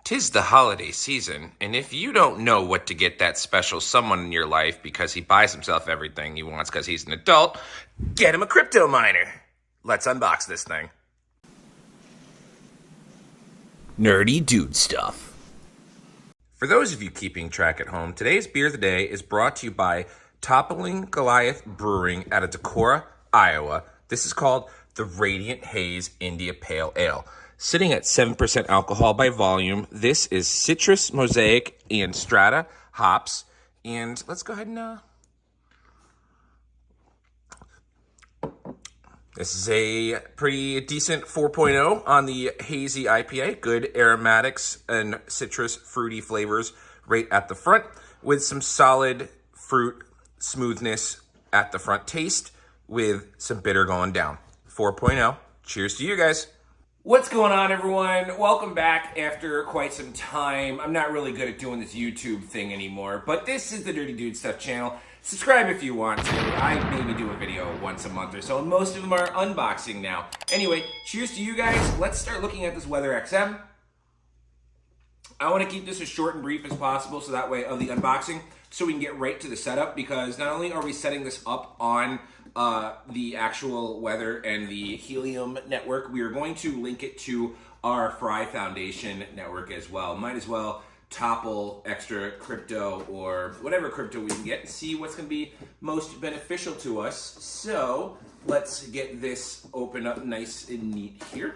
'Tis the holiday season, and if you don't know what to get that special someone in your life because he buys himself everything he wants because he's an adult, get him a crypto miner. Let's unbox this thing. Nerdy dude stuff. For those of you keeping track at home, today's beer of the day is brought to you by Toppling Goliath Brewing out of Decorah, Iowa. This is called the Radiant Haze India Pale Ale. Sitting at 7% alcohol by volume, this is citrus, mosaic, and strata hops. And let's go ahead and this is a pretty decent 4.0 on the hazy IPA. Good aromatics and citrus fruity flavors right at the front with some solid fruit smoothness at the front taste with some bitter going down. 4.0. Cheers to you guys. What's going on, everyone? Welcome back after quite some time. I'm not really good at doing this YouTube thing anymore, but this is the Dirty Dude Stuff channel. Subscribe if you want to. I maybe do a video once a month or so, and most of them are unboxing now. Anyway, cheers to you guys. Let's start looking at this WeatherXm. I want to keep this as short and brief as possible so that way of the unboxing, so we can get right to the setup, because not only are we setting this up on the actual Weather and the Helium network, we are going to link it to our Fry Foundation network as well. Might as well topple extra crypto or whatever crypto we can get and see what's going to be most beneficial to us. So let's get this open up nice and neat here.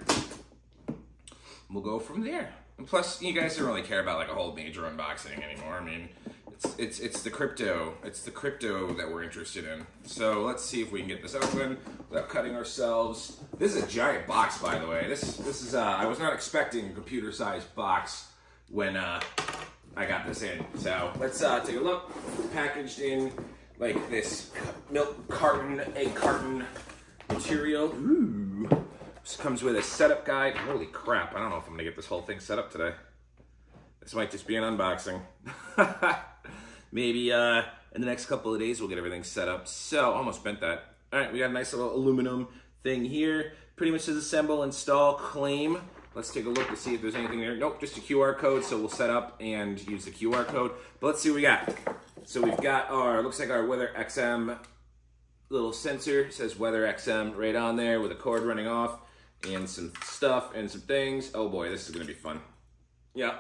We'll go from there. And plus, you guys don't really care about like a whole major unboxing anymore. I mean, it's the crypto. It's the crypto that we're interested in. So let's see if we can get this open without cutting ourselves. This is a giant box, by the way. This is I was not expecting a computer-sized box when I got this in. So let's take a look. Packaged in like this milk carton, egg carton material. Ooh. This comes with a setup guide. Holy crap! I don't know if I'm gonna get this whole thing set up today. This might just be an unboxing. Maybe in the next couple of days we'll get everything set up. So, almost bent that. All right, we got a nice little aluminum thing here. Pretty much says assemble, install, claim. Let's take a look to see if there's anything there. Nope, just a QR code, so we'll set up and use the QR code. But let's see what we got. So we've got our, looks like our WeatherXm little sensor. It says WeatherXm right on there with a cord running off and some stuff and some things. Oh boy, this is gonna be fun. Yeah.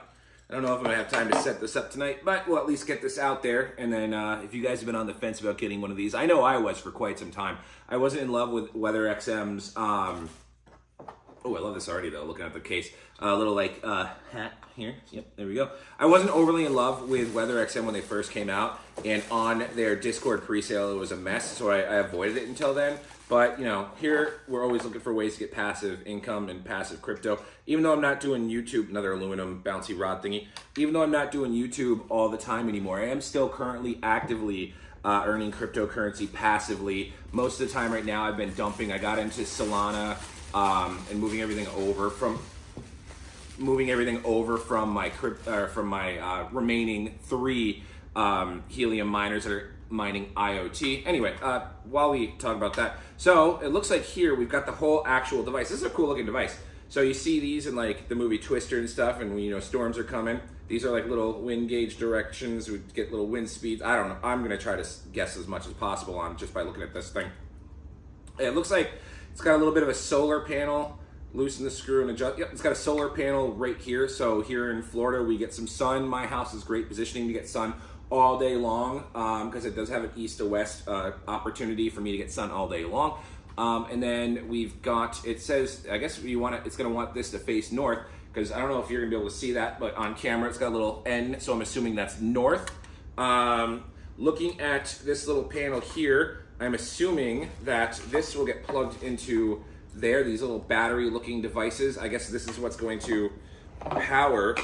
I don't know if I'm gonna have time to set this up tonight, but we'll at least get this out there. And then if you guys have been on the fence about getting one of these, I know I was for quite some time. I wasn't in love with WeatherXm's, oh, I love this already though, looking at the case. Little like hat here, yep, there we go. I wasn't overly in love with WeatherXm when they first came out, and on their Discord pre-sale it was a mess, so I avoided it until then. But, you know, here we're always looking for ways to get passive income and passive crypto. Even though I'm not doing YouTube, another aluminum bouncy rod thingy, even though I'm not doing YouTube all the time anymore, I am still currently actively earning cryptocurrency passively. Most of the time right now I've been dumping. I got into Solana and moving everything over from my remaining 3 Helium miners that are mining IoT. Anyway, while we talk about that, so it looks like here we've got the whole actual device. This is a cool looking device. So you see these in like the movie Twister and stuff, and when, you know, storms are coming. These are like little wind gauge directions. We get little wind speeds. I don't know. I'm gonna try to guess as much as possible on just by looking at this thing. It looks like it's got a little bit of a solar panel. Loosen the screw and adjust. Yep, it's got a solar panel right here. So here in Florida, we get some sun. My house is great positioning to get sun all day long, because it does have an east to west opportunity for me to get sun all day long. And then we've got, it says, I guess you want it, it's gonna want this to face north, because I don't know if you're gonna be able to see that, but on camera it's got a little N, so I'm assuming that's north. Looking at this little panel here, I'm assuming that this will get plugged into there, these little battery looking devices. I guess this is what's going to power.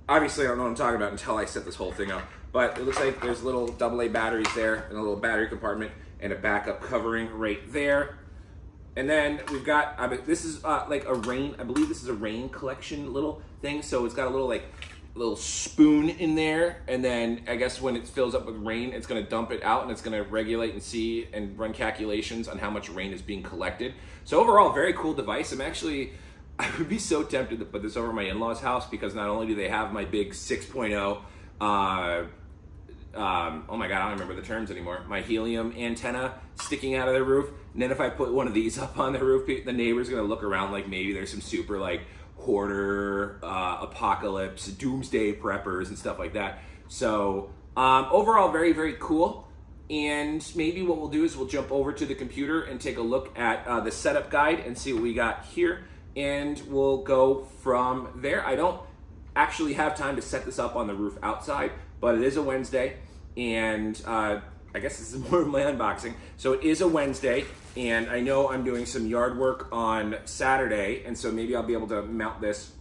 Obviously, I don't know what I'm talking about until I set this whole thing up, but it looks like there's little AA batteries there and a little battery compartment and a backup covering right there. And then we've got, this is like a rain, I believe this is a rain collection little thing. So it's got a little like little spoon in there, and then I guess when it fills up with rain, it's going to dump it out and it's going to regulate and see and run calculations on how much rain is being collected. So overall, very cool device. I'm actually I would be so tempted to put this over my in-laws' house because not only do they have my big 6.0, oh my god, I don't remember the terms anymore, my helium antenna sticking out of their roof, and then if I put one of these up on the roof, the neighbor's gonna look around like maybe there's some super like hoarder, apocalypse, doomsday preppers and stuff like that. So overall, very, very cool. And maybe what we'll do is we'll jump over to the computer and take a look at the setup guide and see what we got here. And we'll go from there. I don't actually have time to set this up on the roof outside, but it is a Wednesday, and I guess this is more of my unboxing. So it is a Wednesday, and I know I'm doing some yard work on Saturday, and so maybe I'll be able to mount this.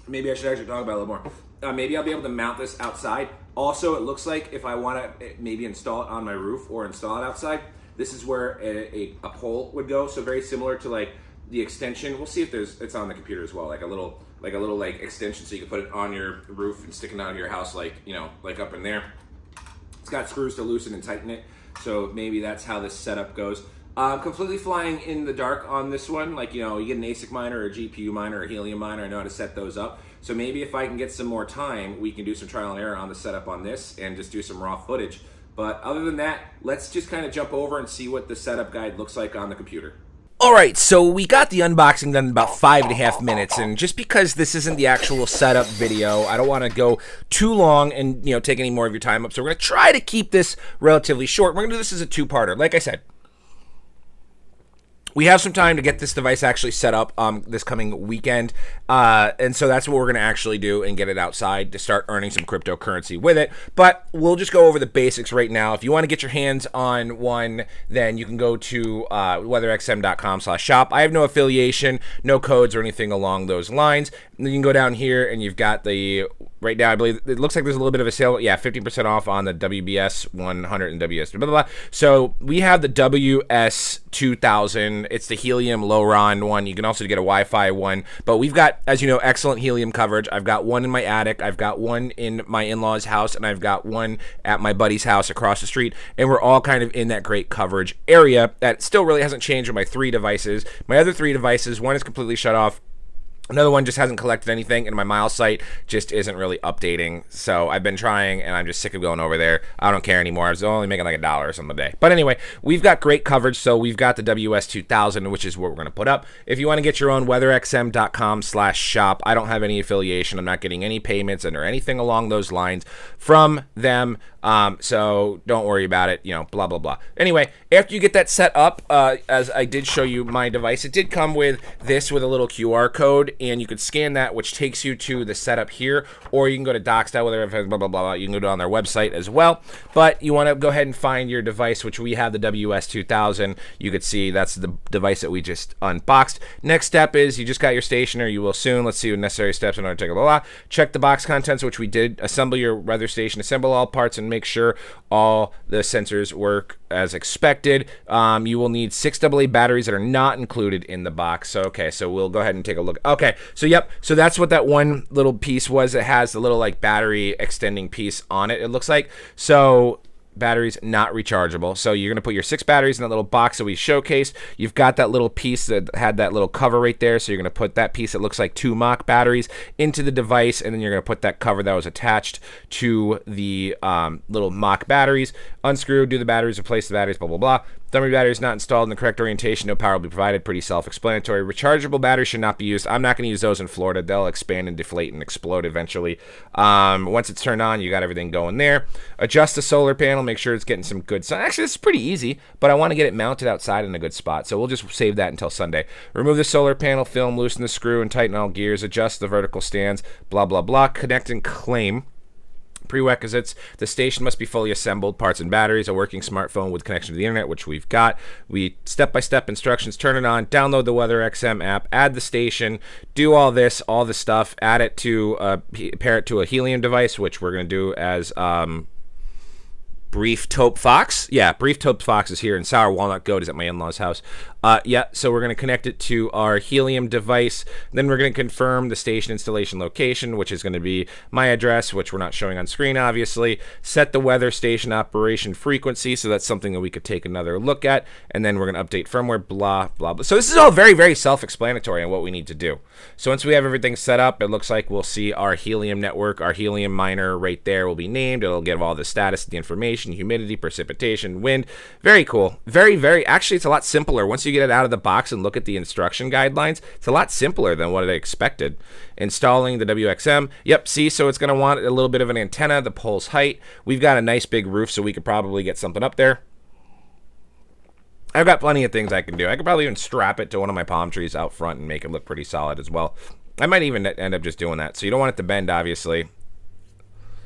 Maybe I should actually talk about it a little more. Maybe I'll be able to mount this outside. Also, it looks like if I want to maybe install it on my roof or install it outside, this is where a pole would go. So very similar to like the extension. We'll see if it's on the computer as well, like a little extension, so you can put it on your roof and stick it out of your house, like, you know, like up in there. It's got screws to loosen and tighten it, so maybe that's how this setup goes. Completely flying in the dark on this one. Like, you know, you get an ASIC miner or a GPU miner or a helium miner, I know how to set those up. So maybe if I can get some more time, we can do some trial and error on the setup on this and just do some raw footage. But other than that, let's just kind of jump over and see what the setup guide looks like on the computer. All right, so we got the unboxing done in about 5.5 minutes, and just because this isn't the actual setup video, I don't want to go too long and, you know, take any more of your time up. So we're going to try to keep this relatively short. We're going to do this as a two-parter. Like I said, we have some time to get this device actually set up this coming weekend, and so that's what we're going to actually do and get it outside to start earning some cryptocurrency with it. But we'll just go over the basics right now. If you want to get your hands on one, then you can go to WeatherXm.com/shop. I have no affiliation, no codes or anything along those lines. And then you can go down here and you've got the, right now I believe it looks like there's a little bit of a sale. Yeah, 50% off on the WBS 100 and WS blah, blah, blah. So we have the WS 2000. It's the helium low RON one. You can also get a Wi-Fi one, but we've got, as you know, excellent helium coverage. I've got one in my attic, I've got one in my in-laws house, and I've got one at my buddy's house across the street, and we're all kind of in that great coverage area. That still really hasn't changed with my three devices. My other three devices, one is completely shut off. Another one just hasn't collected anything, and my miles site just isn't really updating. So I've been trying, and I'm just sick of going over there. I don't care anymore. I was only making like $1 or something a day. But anyway, we've got great coverage. So we've got the WS 2000, which is what we're going to put up. If you want to get your own, WeatherXm.com/shop. I don't have any affiliation. I'm not getting any payments or anything along those lines from them. So don't worry about it, you know, blah, blah, blah. Anyway, after you get that set up, as I did show you my device, it did come with this with a little QR code, and you could scan that, which takes you to the setup here, or you can go to docs.style, blah, blah, blah, blah. You can go on their website as well, but you want to go ahead and find your device, which we have the WS 2000. You could see that's the device that we just unboxed. Next step is you just got your stationer. You will soon. Let's see what necessary steps in order to take blah, blah. Check the box contents, which we did. Assemble your weather station. Assemble all parts and make sure all the sensors work as expected. You will need 6 AA batteries that are not included in the box. So, okay, so we'll go ahead and take a look. Okay, so yep, so that's what that one little piece was. It has the little like battery extending piece on it, it looks like. So batteries not rechargeable. So you're going to put your 6 batteries in that little box that we showcased. You've got that little piece that had that little cover right there. So you're going to put that piece that looks like 2 mock batteries into the device, and then you're going to put that cover that was attached to the little mock batteries. Unscrew, do the batteries, replace the batteries, blah, blah, blah. Dummy battery is not installed in the correct orientation. No power will be provided. Pretty self-explanatory. Rechargeable batteries should not be used. I'm not going to use those in Florida. They'll expand and deflate and explode eventually. Once it's turned on, you got everything going there. Adjust the solar panel. Make sure it's getting some good sun. Actually, it's pretty easy, but I want to get it mounted outside in a good spot, so we'll just save that until Sunday. Remove the solar panel film, loosen the screw, and tighten all gears. Adjust the vertical stands, blah, blah, blah. Connect and claim. Prerequisites: the station must be fully assembled, parts and batteries, a working smartphone with connection to the internet, which we've got. We step-by-step instructions: turn it on, download the WeatherXm app, add the station, do all the stuff, add it to pair it to a helium device, which we're going to do as Brief Taupe Fox. Yeah, Brief Taupe Fox is here, and Sour Walnut Goat is at my in-laws' house. Yeah, so we're going to connect it to our Helium device. Then we're going to confirm the station installation location, which is going to be my address, which we're not showing on screen, obviously. Set the weather station operation frequency, so that's something that we could take another look at. And then we're going to update firmware, blah, blah, blah. So this is all very, very self-explanatory on what we need to do. So once we have everything set up, it looks like we'll see our Helium network, our Helium miner right there will be named. It'll give all the status, the information, humidity, precipitation, wind. Very cool. Very, very, actually, it's a lot simpler. Once you get it out of the box and look at the instruction guidelines, it's a lot simpler than what I expected. Installing the WXM. Yep, see, so it's going to want a little bit of an antenna, the pole's height. We've got a nice big roof, so we could probably get something up there. I've got plenty of things I can do. I could probably even strap it to one of my palm trees out front and make it look pretty solid as well. I might even end up just doing that. So you don't want it to bend, obviously.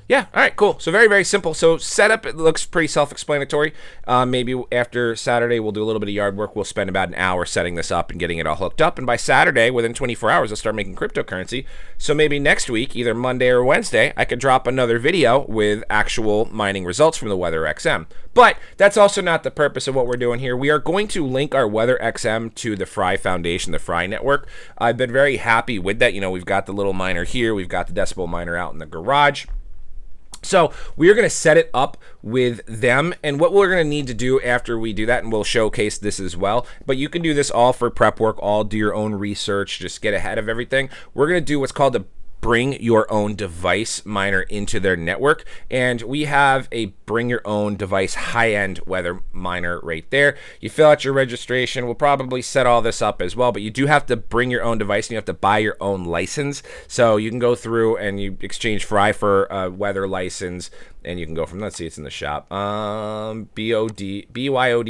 Yeah, all right, cool. So very, very simple. So setup, it looks pretty self-explanatory. Maybe after Saturday, we'll do a little bit of yard work. We'll spend about an hour setting this up and getting it all hooked up. And by Saturday, within 24 hours, I'll start making cryptocurrency. So maybe next week, either Monday or Wednesday, I could drop another video with actual mining results from the WeatherXm. But that's also not the purpose of what we're doing here. We are going to link our WeatherXm to the Fry Foundation, the Fry Network. I've been very happy with that. You know, we've got the little miner here. We've got the decibel miner out in the garage. So we're going to set it up with them, and what we're going to need to do after we do that, and we'll showcase this as well, but you can do this all for prep work, all do your own research, just get ahead of everything. We're going to do what's called a bring your own device miner into their network, and we have a bring your own device high-end weather miner right there. You fill out your registration. We'll probably set all this up as well, but you do have to bring your own device and you have to buy your own license. So you can go through and you exchange Fry for a weather license, and you can go from, let's see, it's in the shop, BYOD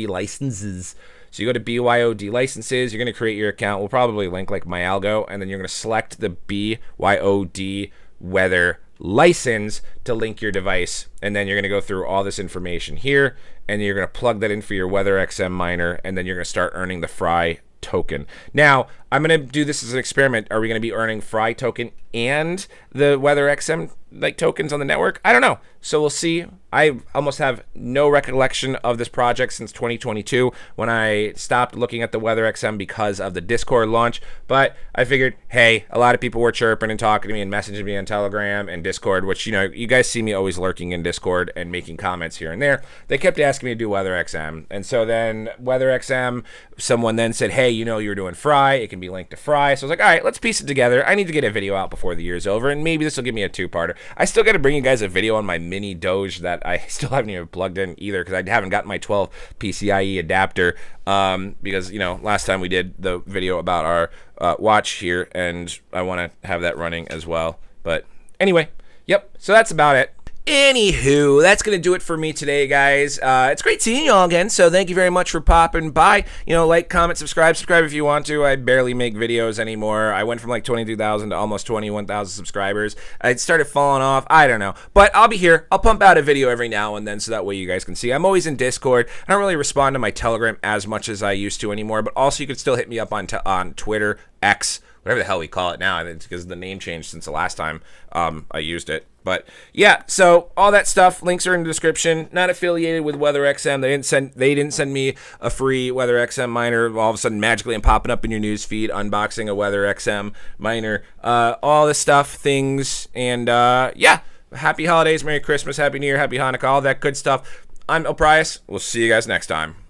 licenses. So you go to BYOD licenses, you're going to create your account. We'll probably link like my Algo, and then you're going to select the BYOD weather license to link your device. And then you're going to go through all this information here, and you're going to plug that in for your WeatherXm miner, and then you're going to start earning the Fry token. Now, I'm going to do this as an experiment. Are we going to be earning Fry token and the WeatherXm like tokens on the network? I don't know. So we'll see. I almost have no recollection of this project since 2022 when I stopped looking at the WeatherXm because of the Discord launch. But I figured, hey, a lot of people were chirping and talking to me and messaging me on Telegram and Discord, which, you know, you guys see me always lurking in Discord and making comments here and there. They kept asking me to do WeatherXm. And so then WeatherXm, someone then said, hey, you know, you're doing Fry. It can be linked to Fry. So I was like, all right, let's piece it together. I need to get a video out before the year's over, and maybe this will give me a two-parter. I still got to bring you guys a video on my mini Doge that I still haven't even plugged in either, because I haven't gotten my 12 PCIe adapter, because, you know, last time we did the video about our watch here, and I want to have that running as well. But anyway, yep, so that's about it. Anywho, that's going to do it for me today, guys. It's great seeing you all again, so thank you very much for popping by. You know, like, comment, subscribe if you want to. I barely make videos anymore. I went from like 22,000 to almost 21,000 subscribers. I started falling off. I don't know. But I'll be here. I'll pump out a video every now and then so that way you guys can see. I'm always in Discord. I don't really respond to my Telegram as much as I used to anymore, but also you can still hit me up on Twitter, X, whatever the hell we call it now. I think it's because the name changed since the last time I used it. But yeah, so all that stuff, links are in the description. Not affiliated with WeatherXm. They didn't send me a free WeatherXm miner. All of a sudden, magically, I'm popping up in your news feed, unboxing a WeatherXm miner. All this stuff, things, and yeah. Happy holidays, Merry Christmas, Happy New Year, Happy Hanukkah, all that good stuff. I'm Oprius. We'll see you guys next time.